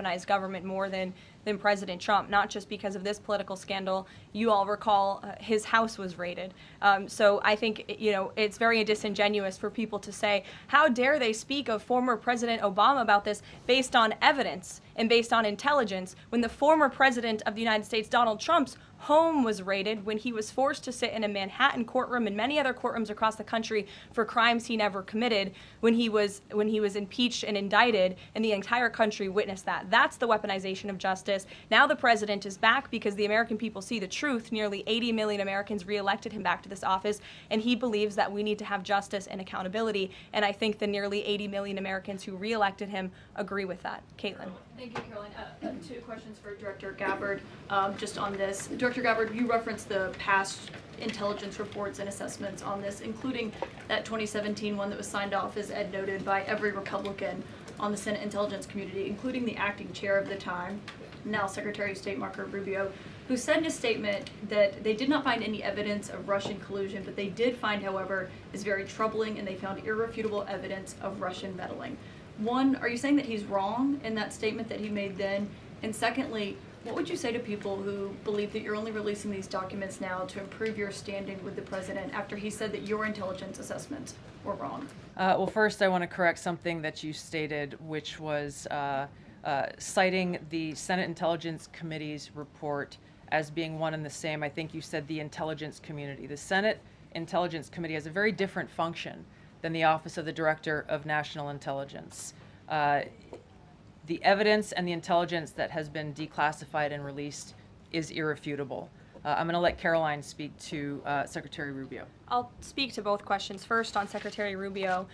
weaponize government more than President Trump, not just because of this political scandal. You all recall his house was raided. So I think, it's very disingenuous for people to say, how dare they speak of former President Obama about this based on evidence and based on intelligence, when the former president of the United States, Donald Trump's home was raided, when he was forced to sit in a Manhattan courtroom and many other courtrooms across the country for crimes he never committed, when he was impeached and indicted, and the entire country witnessed that. That's the weaponization of justice. Now the president is back because the American people see the truth. Nearly 80 million Americans reelected him back to this office, and he believes that we need to have justice and accountability. And I think the nearly 80 million Americans who reelected him agree with that. Caitlin. Thank you, Caroline. Two questions for Director Gabbard just on this. Director Gabbard, you referenced the past intelligence reports and assessments on this, including that 2017 one that was signed off, as Ed noted, by every Republican on the Senate Intelligence Community, including the acting chair of the time, now Secretary of State Marco Rubio, who said in a statement that they did not find any evidence of Russian collusion, but they did find, however, is very troubling, and they found irrefutable evidence of Russian meddling. One, are you saying that he's wrong in that statement that he made then? And secondly, what would you say to people who believe that you're only releasing these documents now to improve your standing with the president after he said that your intelligence assessments were wrong? Well, first I want to correct something that you stated, which was citing the Senate Intelligence Committee's report as being one and the same. I think you said the intelligence community. The Senate Intelligence Committee has a very different function than the Office of the Director of National Intelligence. The evidence and the intelligence that has been declassified and released is irrefutable. I'm going to let Caroline speak to Secretary Rubio. I'll speak to both questions. First, on Secretary Rubio,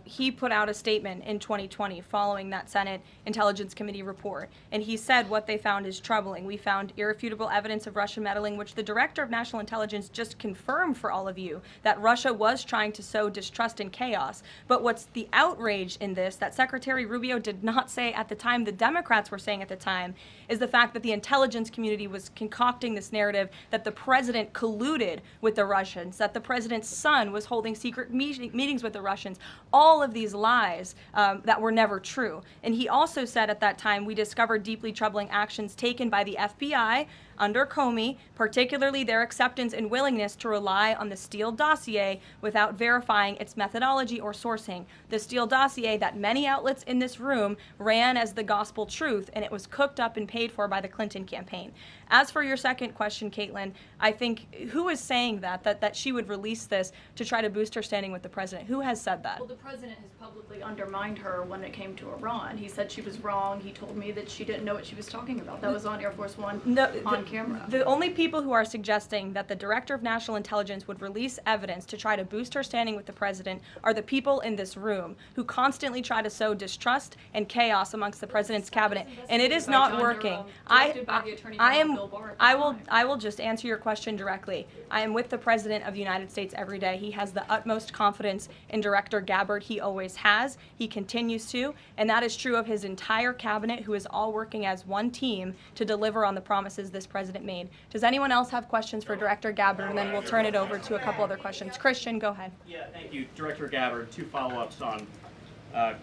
he put out a statement in 2020 following that Senate Intelligence Committee report, and he said what they found is troubling. We found irrefutable evidence of Russian meddling, which the Director of National Intelligence just confirmed for all of you, that Russia was trying to sow distrust and chaos. But what's the outrage in this that Secretary Rubio did not say at the time, the Democrats were saying at the time, is the fact that the intelligence community was concocting this narrative that the president colluded with the Russians, that the president's son was holding secret meetings with the Russians, all of these lies that were never true. And he also said at that time, we discovered deeply troubling actions taken by the FBI under Comey, particularly their acceptance and willingness to rely on the Steele dossier without verifying its methodology or sourcing. The Steele dossier that many outlets in this room ran as the gospel truth, and it was cooked up and paid for by the Clinton campaign. As for your second question, Caitlin, I think, who is saying that she would release this to try to boost her standing with the president? Who has said that? Well, the president has publicly undermined her when it came to Iran. He said she was wrong. He told me that she didn't know what she was talking about. That was on Air Force One on camera. The only people who are suggesting that the Director of National Intelligence would release evidence to try to boost her standing with the president are the people in this room who constantly try to sow distrust and chaos amongst the president's cabinet, and it is not working. I will just answer your question directly. I am with the President of the United States every day. He has the utmost confidence in Director Gabbard. He always has. He continues to, and that is true of his entire cabinet, who is all working as one team to deliver on the promises this president made. Does anyone else have questions for Director Gabbard? And then we'll turn it over to a couple other questions. Christian, go ahead. Yeah, thank you. Director Gabbard, two follow-ups on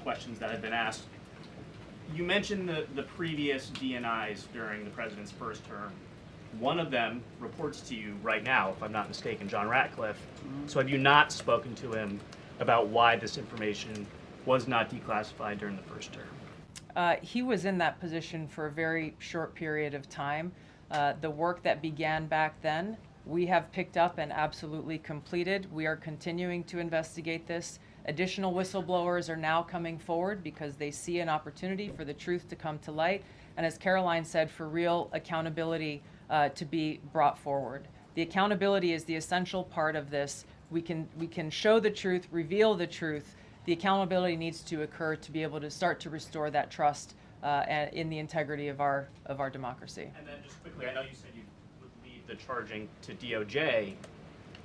questions that have been asked. You mentioned the previous DNIs during the president's first term. One of them reports to you right now, if I'm not mistaken, John Ratcliffe. So have you not spoken to him about why this information was not declassified during the first term? He was in that position for a very short period of time. The work that began back then, we have picked up and absolutely completed. We are continuing to investigate this. Additional whistleblowers are now coming forward because they see an opportunity for the truth to come to light. And as Caroline said, for real accountability to be brought forward. The accountability is the essential part of this. We can show the truth, reveal the truth. The accountability needs to occur to be able to start to restore that trust in the integrity of our democracy. And then just quickly, I know you said you would leave the charging to DOJ,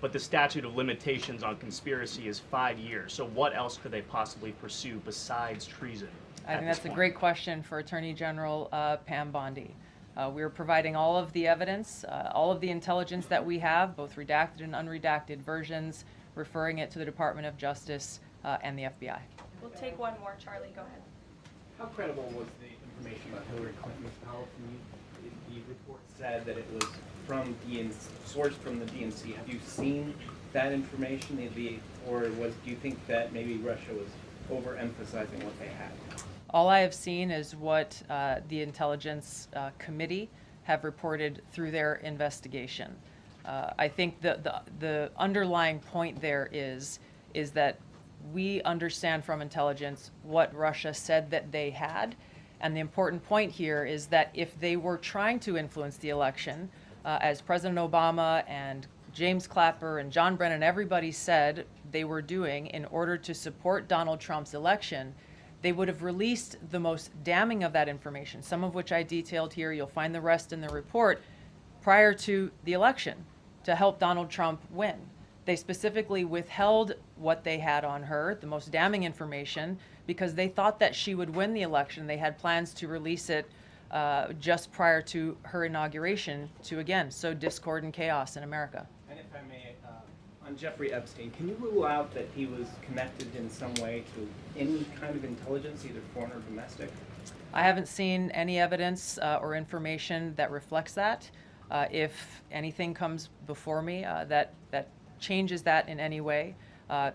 but the statute of limitations on conspiracy is 5 years. So what else could they possibly pursue besides treason? I think that's a great question for Attorney General Pam Bondi. We're providing all of the evidence, all of the intelligence that we have, both redacted and unredacted versions, referring it to the Department of Justice and the FBI. We'll take one more. Charlie, go ahead. How credible was the information about Hillary Clinton's policy. The report said that it was from sourced from the DNC. Have you seen that information? Do you think that maybe Russia was overemphasizing what they had? All I have seen is what the Intelligence Committee have reported through their investigation. I think the underlying point there is that we understand from intelligence what Russia said that they had. And the important point here is that if they were trying to influence the election, as President Obama and James Clapper and John Brennan, everybody said they were doing in order to support Donald Trump's election, they would have released the most damning of that information, some of which I detailed here. You'll find the rest in the report, prior to the election to help Donald Trump win. They specifically withheld what they had on her, the most damning information, because they thought that she would win the election. They had plans to release it just prior to her inauguration to, again, sow discord and chaos in America. And if I may, on Jeffrey Epstein, can you rule out that he was connected in some way to any kind of intelligence, either foreign or domestic? I haven't seen any evidence or information that reflects that. If anything comes before me that changes that in any way,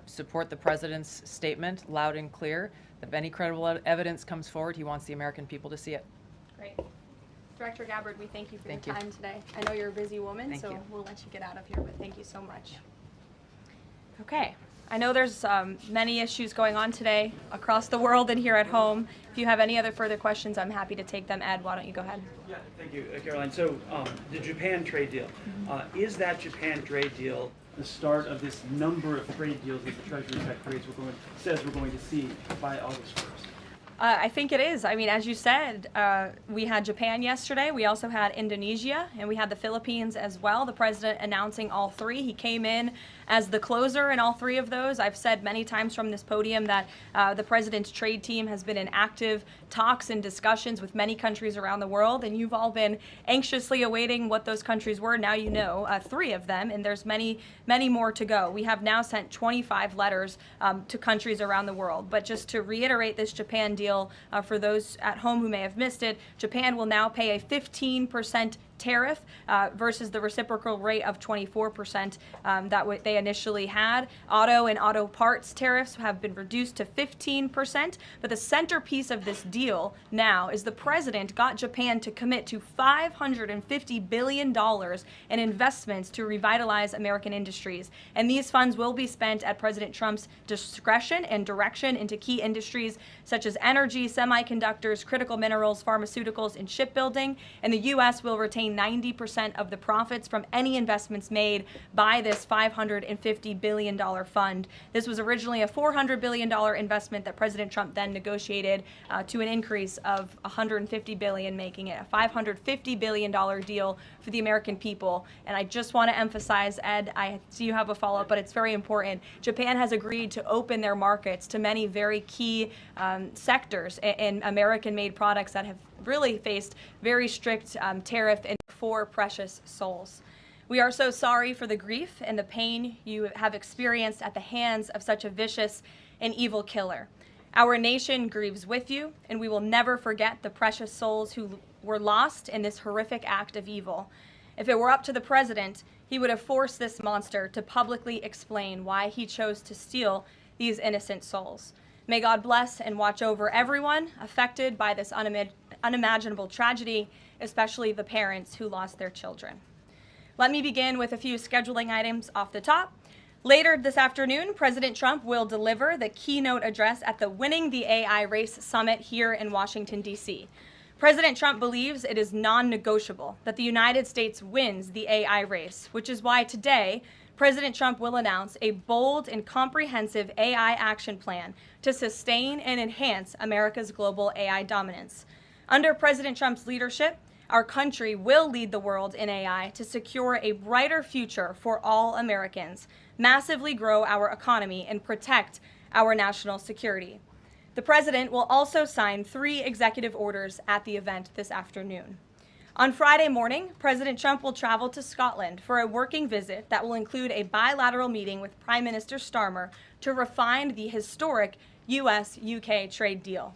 support the president's statement loud and clear. If any credible evidence comes forward, he wants the American people to see it. Great. Director Gabbard, we thank you for Thank your you. time today. I know you're a busy woman, Thank so you. we'll let you get out of here, but thank you so much. Okay. I know there's many issues going on today across the world and here at home. If you have any other further questions, I'm happy to take them. Ed, why don't you go ahead? Yeah, thank you, Caroline. So the Japan trade deal, is that Japan trade deal the start of this number of trade deals that the Treasury Secretary says we're going to see by August 1st? I think it is. I mean, as you said, we had Japan yesterday. We also had Indonesia, and we had the Philippines as well. The president announcing all three. He came in as the closer in all three of those. I've said many times from this podium that the president's trade team has been in active talks and discussions with many countries around the world, and you've all been anxiously awaiting what those countries were. Now you know three of them, and there's many, many more to go. We have now sent 25 letters to countries around the world. But just to reiterate this Japan deal, for those at home who may have missed it, Japan will now pay a 15% tariff versus the reciprocal rate of 24% that they initially had. Auto and auto parts tariffs have been reduced to 15%, but the centerpiece of this deal now is the president got Japan to commit to $550 billion in investments to revitalize American industries. And these funds will be spent at President Trump's discretion and direction into key industries such as energy, semiconductors, critical minerals, pharmaceuticals, and shipbuilding. And the U.S. will retain 90% of the profits from any investments made by this $550 billion fund. This was originally a $400 billion investment that President Trump then negotiated to an increase of $150 billion, making it a $550 billion deal for the American people. And I just want to emphasize, Ed, I see you have a follow-up, but it's very important. Japan has agreed to open their markets to many very key sectors in American-made products that have really faced very strict tariff and for precious souls. We are so sorry for the grief and the pain you have experienced at the hands of such a vicious and evil killer. Our nation grieves with you, and we will never forget the precious souls who were lost in this horrific act of evil. If it were up to the president, he would have forced this monster to publicly explain why he chose to steal these innocent souls. May God bless and watch over everyone affected by this unimaginable tragedy, especially the parents who lost their children. Let me begin with a few scheduling items off the top. Later this afternoon, President Trump will deliver the keynote address at the Winning the AI Race Summit here in Washington, D.C. President Trump believes it is non-negotiable that the United States wins the AI race, which is why today, President Trump will announce a bold and comprehensive AI action plan to sustain and enhance America's global AI dominance. Under President Trump's leadership, our country will lead the world in AI to secure a brighter future for all Americans, massively grow our economy, and protect our national security. The president will also sign 3 executive orders at the event this afternoon. On Friday morning, President Trump will travel to Scotland for a working visit that will include a bilateral meeting with Prime Minister Starmer to refine the historic U.S.-UK trade deal.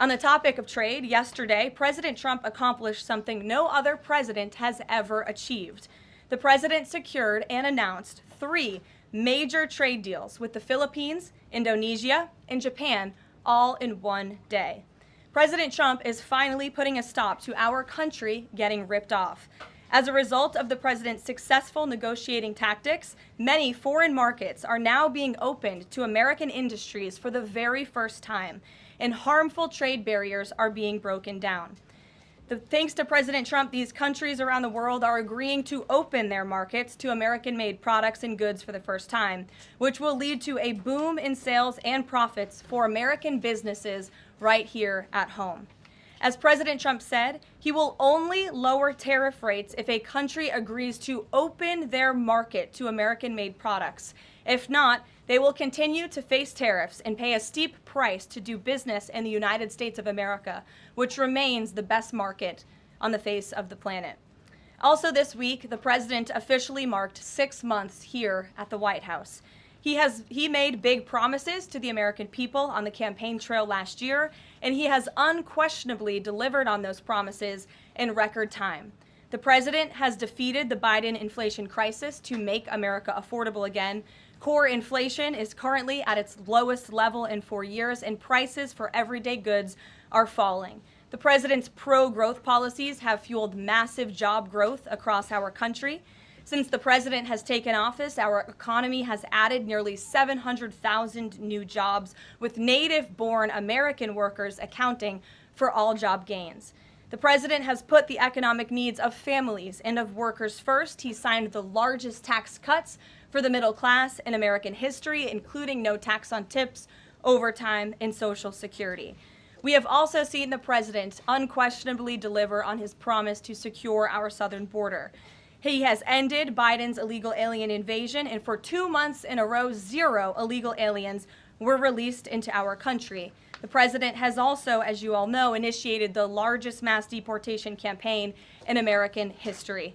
On the topic of trade, yesterday, President Trump accomplished something no other president has ever achieved. The president secured and announced 3 major trade deals with the Philippines, Indonesia, and Japan, all in one day. President Trump is finally putting a stop to our country getting ripped off. As a result of the president's successful negotiating tactics, many foreign markets are now being opened to American industries for the very first time, and harmful trade barriers are being broken down. Thanks to President Trump, these countries around the world are agreeing to open their markets to American-made products and goods for the first time, which will lead to a boom in sales and profits for American businesses right here at home. As President Trump said, he will only lower tariff rates if a country agrees to open their market to American-made products. If not, they will continue to face tariffs and pay a steep price to do business in the United States of America, which remains the best market on the face of the planet. Also this week, the president officially marked 6 months here at the White House. He made big promises to the American people on the campaign trail last year, and he has unquestionably delivered on those promises in record time. The president has defeated the Biden inflation crisis to make America affordable again. Core inflation is currently at its lowest level in 4 years, and prices for everyday goods are falling. The president's pro-growth policies have fueled massive job growth across our country. Since the president has taken office, our economy has added nearly 700,000 new jobs, with native-born American workers accounting for all job gains. The president has put the economic needs of families and of workers first. He signed the largest tax cuts for the middle class in American history, including no tax on tips, overtime, and Social Security. We have also seen the president unquestionably deliver on his promise to secure our southern border. He has ended Biden's illegal alien invasion, and for 2 months in a row, 0 illegal aliens were released into our country. The president has also, as you all know, initiated the largest mass deportation campaign in American history.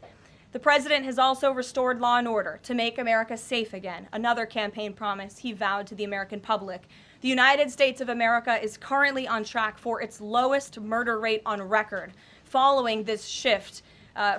The president has also restored law and order to make America safe again, another campaign promise he vowed to the American public. The United States of America is currently on track for its lowest murder rate on record, following this shift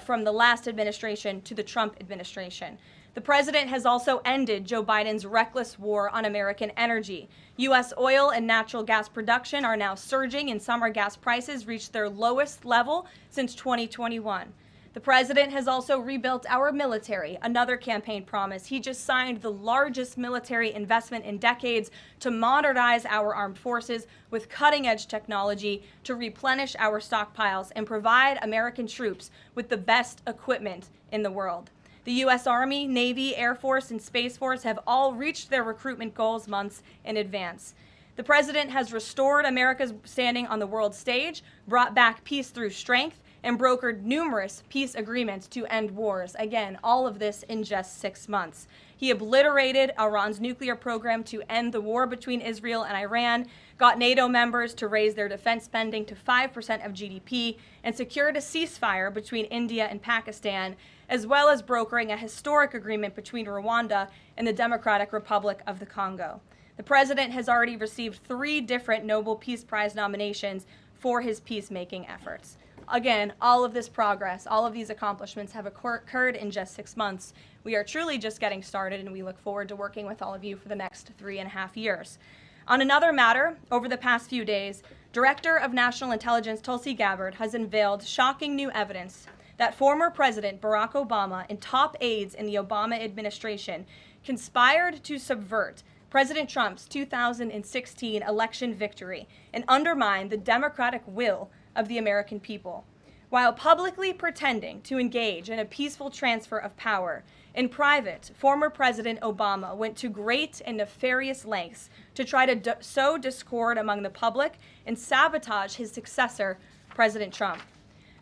from the last administration to the Trump administration. The president has also ended Joe Biden's reckless war on American energy. U.S. oil and natural gas production are now surging, and summer gas prices reached their lowest level since 2021. The president has also rebuilt our military, another campaign promise. He just signed the largest military investment in decades to modernize our armed forces with cutting-edge technology to replenish our stockpiles and provide American troops with the best equipment in the world. The U.S. Army, Navy, Air Force, and Space Force have all reached their recruitment goals months in advance. The president has restored America's standing on the world stage, brought back peace through strength, and brokered numerous peace agreements to end wars. Again, all of this in just 6 months. He obliterated Iran's nuclear program to end the war between Israel and Iran, got NATO members to raise their defense spending to 5% of GDP, and secured a ceasefire between India and Pakistan, as well as brokering a historic agreement between Rwanda and the Democratic Republic of the Congo. The president has already received 3 different Nobel Peace Prize nominations for his peacemaking efforts. Again, all of this progress, all of these accomplishments have occurred in just 6 months. We are truly just getting started, and we look forward to working with all of you for the next 3.5 years. On another matter, over the past few days, Director of National Intelligence Tulsi Gabbard has unveiled shocking new evidence that former President Barack Obama and top aides in the Obama administration conspired to subvert President Trump's 2016 election victory and undermine the democratic will of the American people. While publicly pretending to engage in a peaceful transfer of power, in private, former President Obama went to great and nefarious lengths to try to sow discord among the public and sabotage his successor, President Trump.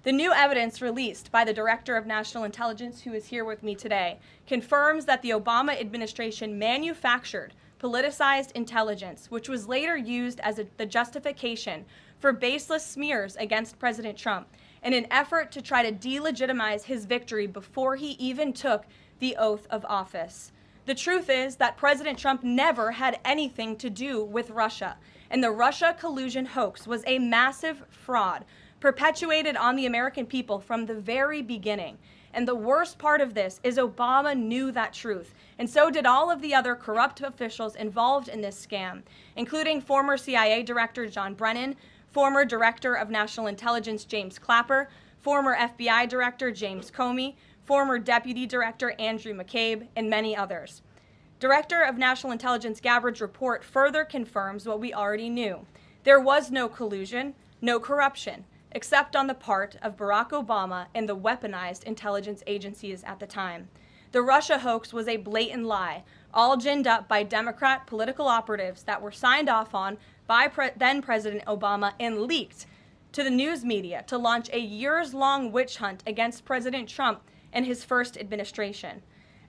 The new evidence released by the Director of National Intelligence, who is here with me today, confirms that the Obama administration manufactured politicized intelligence, which was later used as the justification for baseless smears against President Trump in an effort to try to delegitimize his victory before he even took the oath of office. The truth is that President Trump never had anything to do with Russia, and the Russia collusion hoax was a massive fraud perpetuated on the American people from the very beginning. And the worst part of this is Obama knew that truth, and so did all of the other corrupt officials involved in this scam, including former CIA Director John Brennan, former Director of National Intelligence James Clapper, former FBI Director James Comey, former Deputy Director Andrew McCabe, and many others. Director of National Intelligence Gabbard's report further confirms what we already knew. There was no collusion, no corruption, except on the part of Barack Obama and the weaponized intelligence agencies at the time. The Russia hoax was a blatant lie, all ginned up by Democrat political operatives that were signed off on by then President Obama and leaked to the news media to launch a years-long witch hunt against President Trump and his first administration.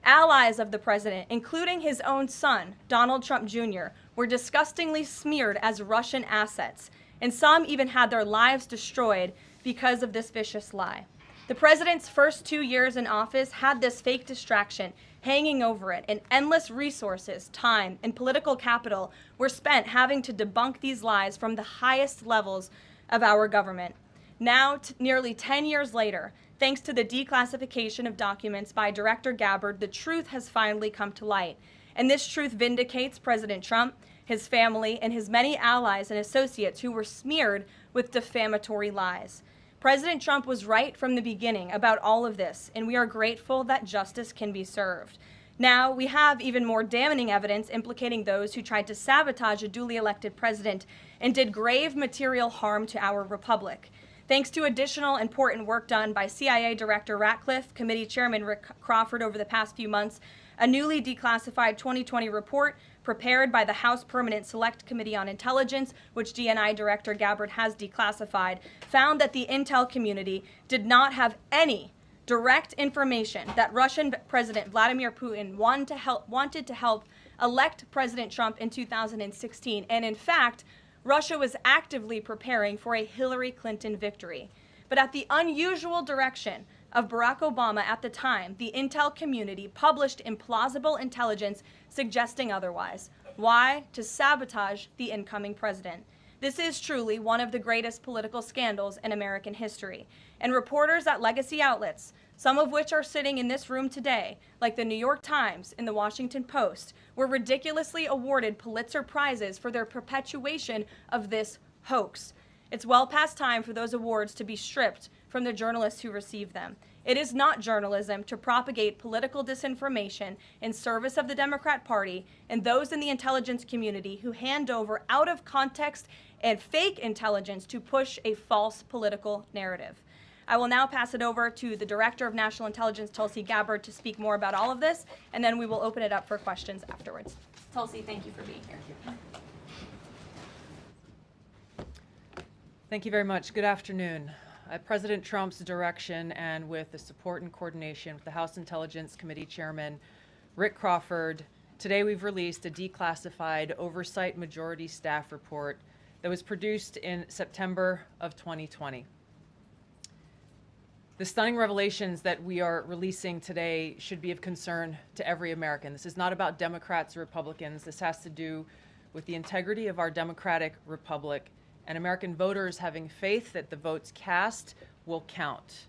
Allies of the president, including his own son, Donald Trump Jr., were disgustingly smeared as Russian assets, and some even had their lives destroyed because of this vicious lie. The president's first 2 years in office had this fake distraction hanging over it, and endless resources, time, and political capital were spent having to debunk these lies from the highest levels of our government. Now, nearly 10 years later, thanks to the declassification of documents by Director Gabbard, the truth has finally come to light. And this truth vindicates President Trump, his family, and his many allies and associates who were smeared with defamatory lies. President Trump was right from the beginning about all of this, and we are grateful that justice can be served. Now, we have even more damning evidence implicating those who tried to sabotage a duly elected president and did grave material harm to our republic. Thanks to additional important work done by CIA Director Ratcliffe, Committee Chairman Rick Crawford over the past few months, a newly declassified 2020 report prepared by the House Permanent Select Committee on Intelligence, which DNI Director Gabbard has declassified, found that the intel community did not have any direct information that Russian President Vladimir Putin wanted to help elect President Trump in 2016. And in fact, Russia was actively preparing for a Hillary Clinton victory. But at the unusual direction of Barack Obama at the time, the intel community published implausible intelligence suggesting otherwise. Why? To sabotage the incoming president. This is truly one of the greatest political scandals in American history. And reporters at legacy outlets, some of which are sitting in this room today, like the New York Times and the Washington Post, were ridiculously awarded Pulitzer Prizes for their perpetuation of this hoax. It's well past time for those awards to be stripped from the journalists who receive them. It is not journalism to propagate political disinformation in service of the Democrat Party and those in the intelligence community who hand over out of context and fake intelligence to push a false political narrative. I will now pass it over to the Director of National Intelligence, Tulsi Gabbard, to speak more about all of this, and then we will open it up for questions afterwards. Tulsi, thank you for being here. Thank you very much. Good afternoon. At President Trump's direction and with the support and coordination with the House Intelligence Committee Chairman Rick Crawford, today we've released a declassified Oversight Majority Staff report that was produced in September of 2020. The stunning revelations that we are releasing today should be of concern to every American. This is not about Democrats or Republicans. This has to do with the integrity of our democratic republic and American voters having faith that the votes cast will count.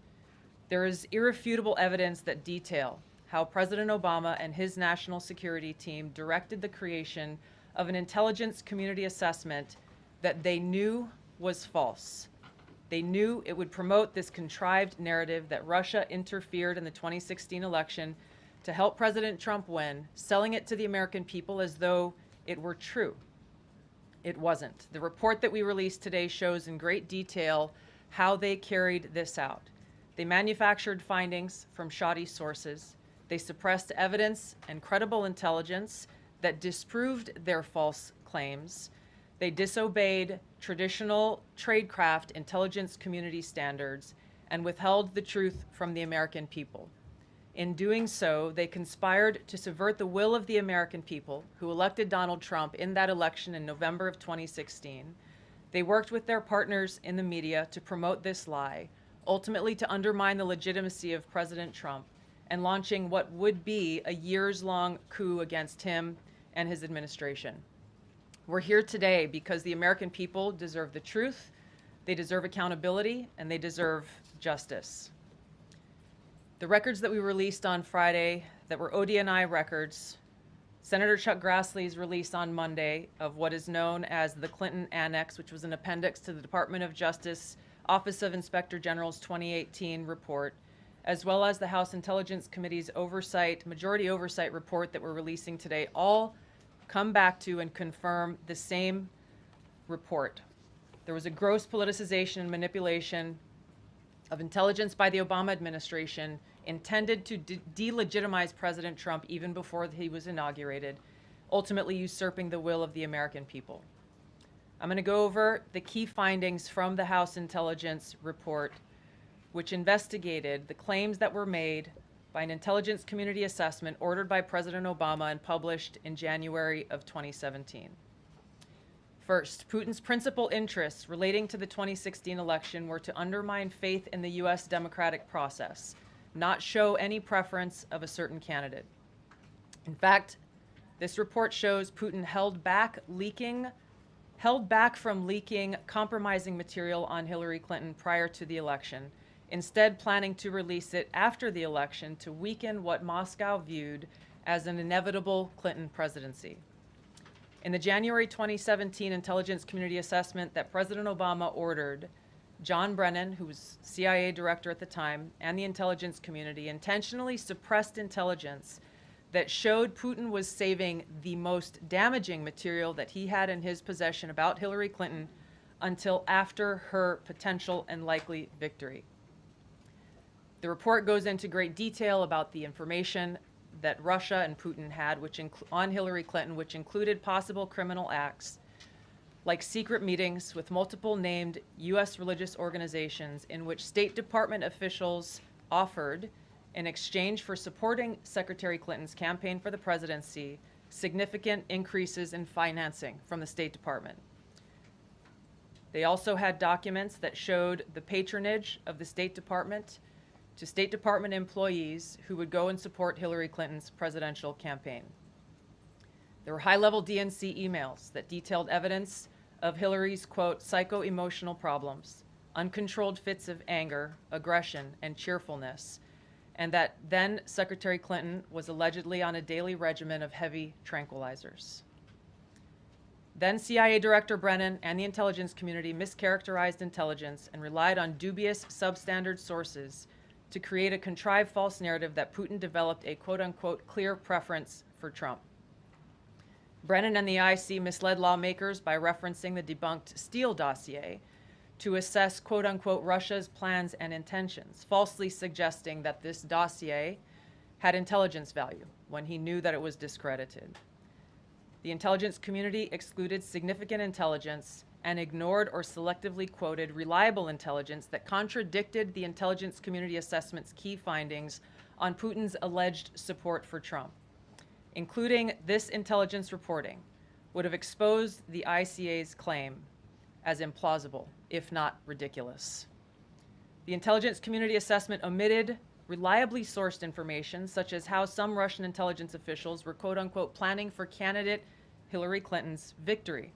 There is irrefutable evidence that detail how President Obama and his national security team directed the creation of an intelligence community assessment that they knew was false. They knew it would promote this contrived narrative that Russia interfered in the 2016 election to help President Trump win, selling it to the American people as though it were true. It wasn't. The report that we released today shows in great detail how they carried this out. They manufactured findings from shoddy sources. They suppressed evidence and credible intelligence that disproved their false claims. They disobeyed traditional tradecraft intelligence community standards and withheld the truth from the American people. In doing so, they conspired to subvert the will of the American people who elected Donald Trump in that election in November of 2016. They worked with their partners in the media to promote this lie, ultimately to undermine the legitimacy of President Trump and launching what would be a years-long coup against him and his administration. We're here today because the American people deserve the truth, they deserve accountability, and they deserve justice. The records that we released on Friday that were ODNI records, Senator Chuck Grassley's release on Monday of what is known as the Clinton Annex, which was an appendix to the Department of Justice Office of Inspector General's 2018 report, as well as the House Intelligence Committee's majority oversight report that we're releasing today, all come back to and confirm the same report. There was a gross politicization and manipulation of intelligence by the Obama administration intended to delegitimize President Trump even before he was inaugurated, ultimately usurping the will of the American people. I'm going to go over the key findings from the House Intelligence Report, which investigated the claims that were made by an intelligence community assessment ordered by President Obama and published in January of 2017. First, Putin's principal interests relating to the 2016 election were to undermine faith in the U.S. democratic process, not show any preference of a certain candidate. In fact, this report shows Putin held back from leaking compromising material on Hillary Clinton prior to the election, instead planning to release it after the election to weaken what Moscow viewed as an inevitable Clinton presidency. In the January 2017 intelligence community assessment that President Obama ordered, John Brennan, who was CIA director at the time, and the intelligence community intentionally suppressed intelligence that showed Putin was saving the most damaging material that he had in his possession about Hillary Clinton until after her potential and likely victory. The report goes into great detail about the information that Russia and Putin had on Hillary Clinton, which included possible criminal acts like secret meetings with multiple named U.S. religious organizations in which State Department officials offered, in exchange for supporting Secretary Clinton's campaign for the presidency, significant increases in financing from the State Department. They also had documents that showed the patronage of the State Department to State Department employees who would go and support Hillary Clinton's presidential campaign. There were high-level DNC emails that detailed evidence of Hillary's, quote, psycho-emotional problems, uncontrolled fits of anger, aggression, and cheerfulness, and that then Secretary Clinton was allegedly on a daily regimen of heavy tranquilizers. Then CIA Director Brennan and the intelligence community mischaracterized intelligence and relied on dubious substandard sources to create a contrived false narrative that Putin developed a quote-unquote clear preference for Trump. Brennan and the IC misled lawmakers by referencing the debunked Steele dossier to assess quote-unquote Russia's plans and intentions, falsely suggesting that this dossier had intelligence value when he knew that it was discredited. The intelligence community excluded significant intelligence and ignored or selectively quoted reliable intelligence that contradicted the intelligence community assessment's key findings on Putin's alleged support for Trump. Including this intelligence reporting would have exposed the ICA's claim as implausible, if not ridiculous. The intelligence community assessment omitted reliably sourced information, such as how some Russian intelligence officials were quote-unquote planning for candidate Hillary Clinton's victory,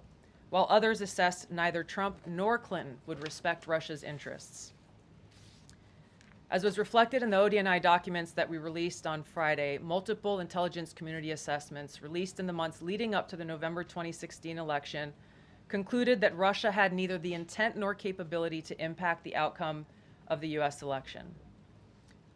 while others assessed neither Trump nor Clinton would respect Russia's interests. As was reflected in the ODNI documents that we released on Friday, multiple intelligence community assessments released in the months leading up to the November 2016 election concluded that Russia had neither the intent nor capability to impact the outcome of the U.S. election.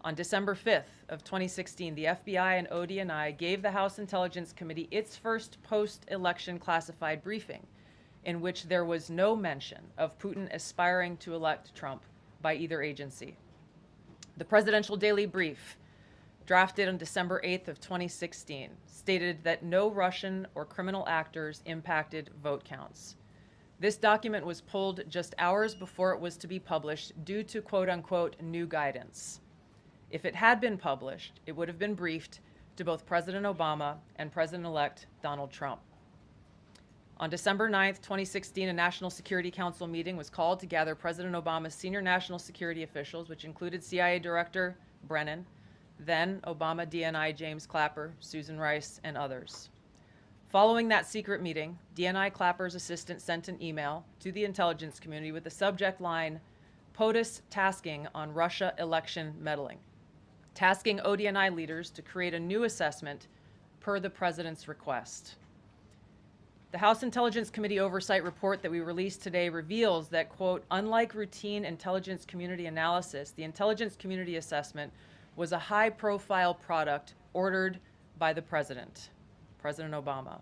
On December 5th of 2016, the FBI and ODNI gave the House Intelligence Committee its first post-election classified briefing, in which there was no mention of Putin aspiring to elect Trump by either agency. The Presidential Daily Brief, drafted on December 8th of 2016, stated that no Russian or criminal actors impacted vote counts. This document was pulled just hours before it was to be published due to quote-unquote new guidance. If it had been published, it would have been briefed to both President Obama and President-elect Donald Trump. On December 9th, 2016, a National Security Council meeting was called to gather President Obama's senior national security officials, which included CIA Director Brennan, then Obama DNI James Clapper, Susan Rice, and others. Following that secret meeting, DNI Clapper's assistant sent an email to the intelligence community with the subject line, POTUS tasking on Russia election meddling, tasking ODNI leaders to create a new assessment per the president's request. The House Intelligence Committee oversight report that we released today reveals that, quote, unlike routine intelligence community analysis, the intelligence community assessment was a high-profile product ordered by the president, President Obama.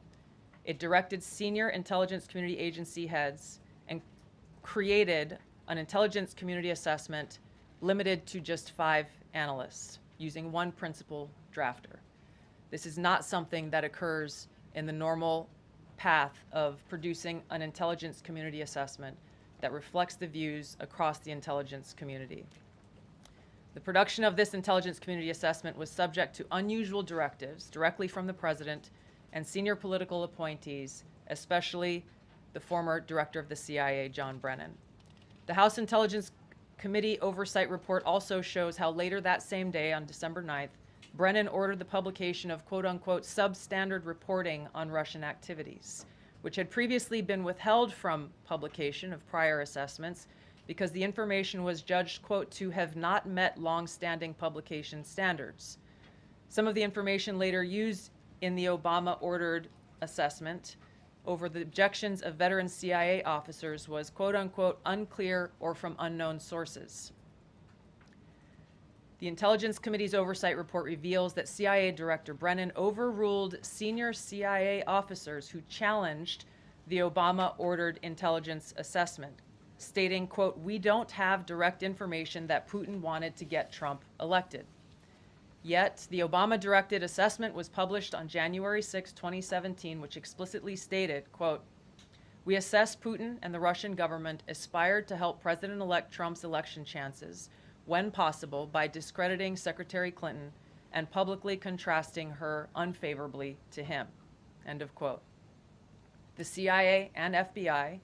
It directed senior intelligence community agency heads and created an intelligence community assessment limited to just 5 analysts using one principal drafter. This is not something that occurs in the normal path of producing an intelligence community assessment that reflects the views across the intelligence community. The production of this intelligence community assessment was subject to unusual directives directly from the president and senior political appointees, especially the former director of the CIA, John Brennan. The House Intelligence Committee oversight report also shows how later that same day, on December 9th, Brennan ordered the publication of quote-unquote substandard reporting on Russian activities, which had previously been withheld from publication of prior assessments because the information was judged, quote, to have not met long-standing publication standards. Some of the information later used in the Obama-ordered assessment over the objections of veteran CIA officers was quote-unquote unclear or from unknown sources. The Intelligence Committee's oversight report reveals that CIA Director Brennan overruled senior CIA officers who challenged the Obama-ordered intelligence assessment, stating, quote, we don't have direct information that Putin wanted to get Trump elected. Yet, the Obama-directed assessment was published on January 6, 2017, which explicitly stated, quote, we assess Putin and the Russian government aspired to help President-elect Trump's election chances when possible by discrediting Secretary Clinton and publicly contrasting her unfavorably to him, end of quote. The CIA and FBI,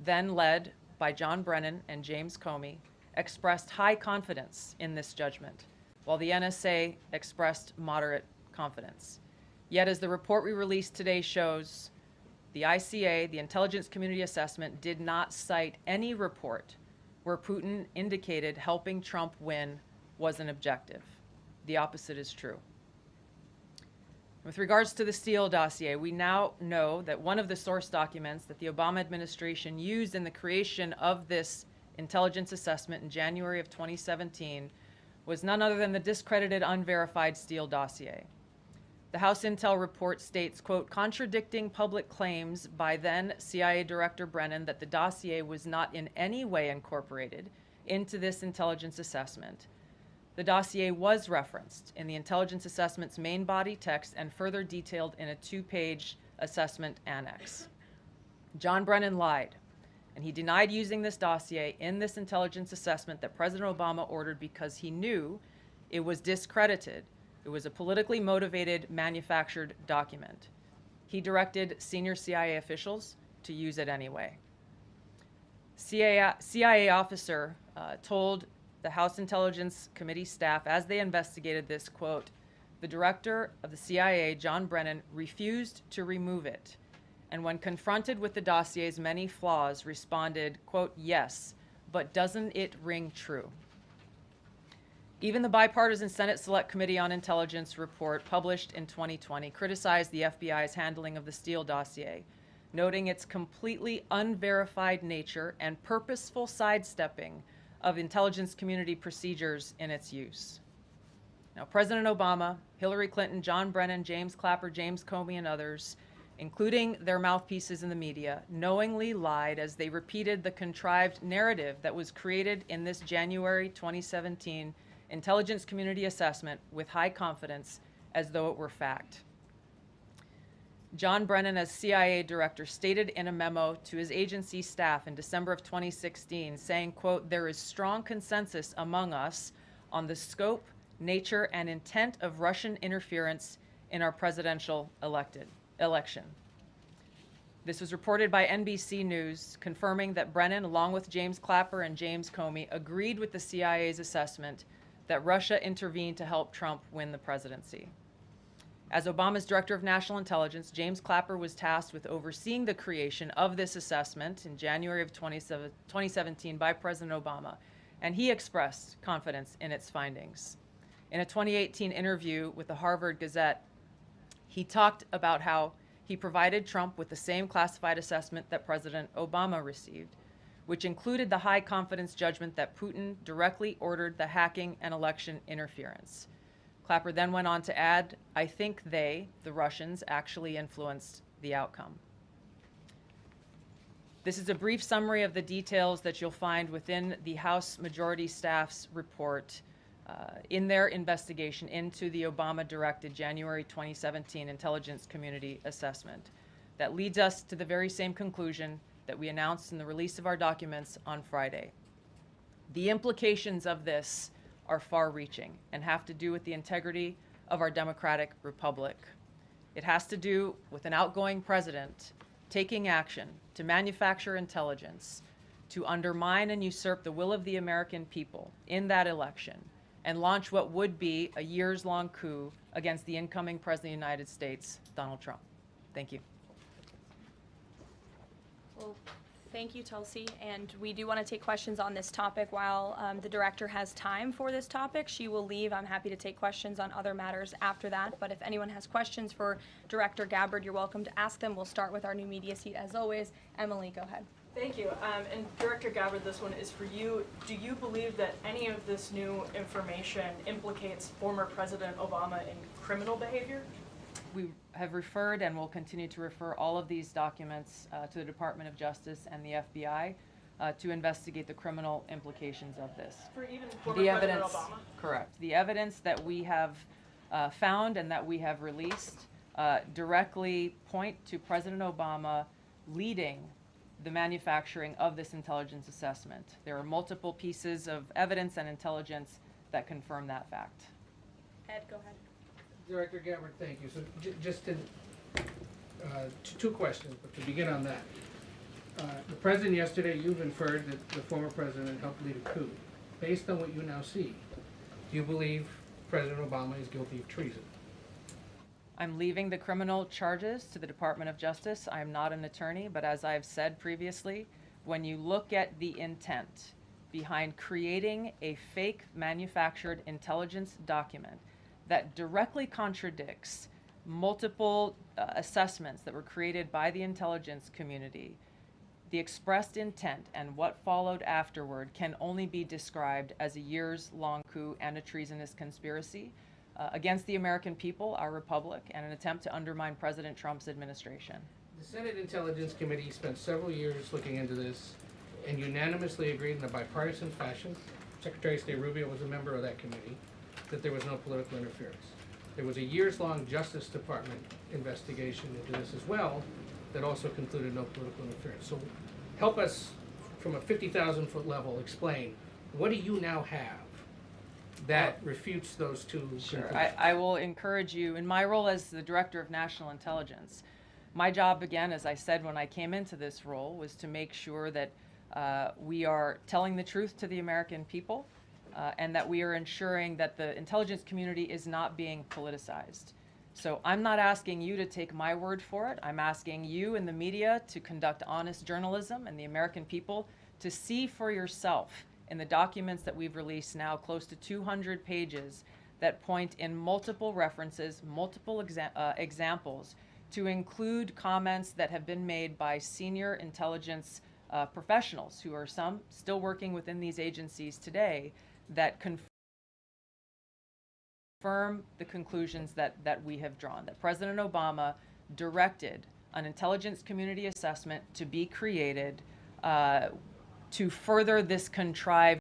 then led by John Brennan and James Comey, expressed high confidence in this judgment, while the NSA expressed moderate confidence. Yet, as the report we released today shows, the ICA, the Intelligence Community Assessment, did not cite any report where Putin indicated helping Trump win was an objective. The opposite is true. With regards to the Steele dossier, we now know that one of the source documents that the Obama administration used in the creation of this intelligence assessment in January of 2017 was none other than the discredited, unverified Steele dossier. The House Intel report states, quote, contradicting public claims by then CIA Director Brennan that the dossier was not in any way incorporated into this intelligence assessment. The dossier was referenced in the intelligence assessment's main body text and further detailed in a 2-page assessment annex. John Brennan lied, and he denied using this dossier in this intelligence assessment that President Obama ordered because he knew it was discredited. It was a politically motivated, manufactured document. He directed senior CIA officials to use it anyway. CIA officer told the House Intelligence Committee staff as they investigated this, quote, the director of the CIA, John Brennan, refused to remove it, and when confronted with the dossier's many flaws, responded, quote, yes, but doesn't it ring true? Even the bipartisan Senate Select Committee on Intelligence report published in 2020 criticized the FBI's handling of the Steele dossier, noting its completely unverified nature and purposeful sidestepping of intelligence community procedures in its use. Now, President Obama, Hillary Clinton, John Brennan, James Clapper, James Comey, and others, including their mouthpieces in the media, knowingly lied as they repeated the contrived narrative that was created in this January 2017 intelligence community assessment with high confidence as though it were fact. John Brennan, as CIA director, stated in a memo to his agency staff in December of 2016, saying, quote, there is strong consensus among us on the scope, nature, and intent of Russian interference in our presidential election. This was reported by NBC News, confirming that Brennan, along with James Clapper and James Comey, agreed with the CIA's assessment that Russia intervened to help Trump win the presidency. As Obama's Director of National Intelligence, James Clapper was tasked with overseeing the creation of this assessment in January of 2017 by President Obama, and he expressed confidence in its findings. In a 2018 interview with the Harvard Gazette, he talked about how he provided Trump with the same classified assessment that President Obama received, which included the high confidence judgment that Putin directly ordered the hacking and election interference. Clapper then went on to add, "I think they, the Russians, actually influenced the outcome." This is a brief summary of the details that you'll find within the House Majority Staff's report in their investigation into the Obama-directed January 2017 Intelligence Community Assessment. That leads us to the very same conclusion that we announced in the release of our documents on Friday. The implications of this are far-reaching and have to do with the integrity of our democratic republic. It has to do with an outgoing president taking action to manufacture intelligence to undermine and usurp the will of the American people in that election and launch what would be a years-long coup against the incoming President of the United States, Donald Trump. Thank you. Well, thank you, Tulsi. And we do want to take questions on this topic while the director has time for this topic. She will leave. I'm happy to take questions on other matters after that. But if anyone has questions for Director Gabbard, you're welcome to ask them. We'll start with our new media seat as always. Emily, go ahead. Thank you. And Director Gabbard, this one is for you. Do you believe that any of this new information implicates former President Obama in criminal behavior? We have referred and will continue to refer all of these documents to the Department of Justice and the FBI to investigate the criminal implications of this. For even former The President evidence, Obama? correct. The evidence that we have found and that we have released directly point to President Obama leading the manufacturing of this intelligence assessment. There are multiple pieces of evidence and intelligence that confirm that fact. Ed, go ahead. Director Gabbard, thank you. So just to, two questions, but to begin on that. The president yesterday, you've inferred that the former president helped lead a coup. Based on what you now see, do you believe President Obama is guilty of treason? I'm leaving the criminal charges to the Department of Justice. I am not an attorney, but as I've said previously, when you look at the intent behind creating a fake manufactured intelligence document that directly contradicts multiple assessments that were created by the intelligence community, the expressed intent and what followed afterward can only be described as a years-long coup and a treasonous conspiracy against the American people, our republic, and an attempt to undermine President Trump's administration. The Senate Intelligence Committee spent several years looking into this and unanimously agreed in a bipartisan fashion, Secretary of State Rubio was a member of that committee, that there was no political interference. There was a years-long Justice Department investigation into this as well that also concluded no political interference. So help us, from a 50,000-foot level, explain, what do you now have that refutes those two Sure. conclusions? I will encourage you, in my role as the Director of National Intelligence, my job, again, as I said when I came into this role, was to make sure that we are telling the truth to the American people and that we are ensuring that the intelligence community is not being politicized. So I'm not asking you to take my word for it. I'm asking you in the media to conduct honest journalism and the American people to see for yourself in the documents that we've released now, close to 200 pages, that point in multiple references, multiple examples, to include comments that have been made by senior intelligence professionals who are some still working within these agencies today that confirm the conclusions that we have drawn, that President Obama directed an intelligence community assessment to be created to further this contrived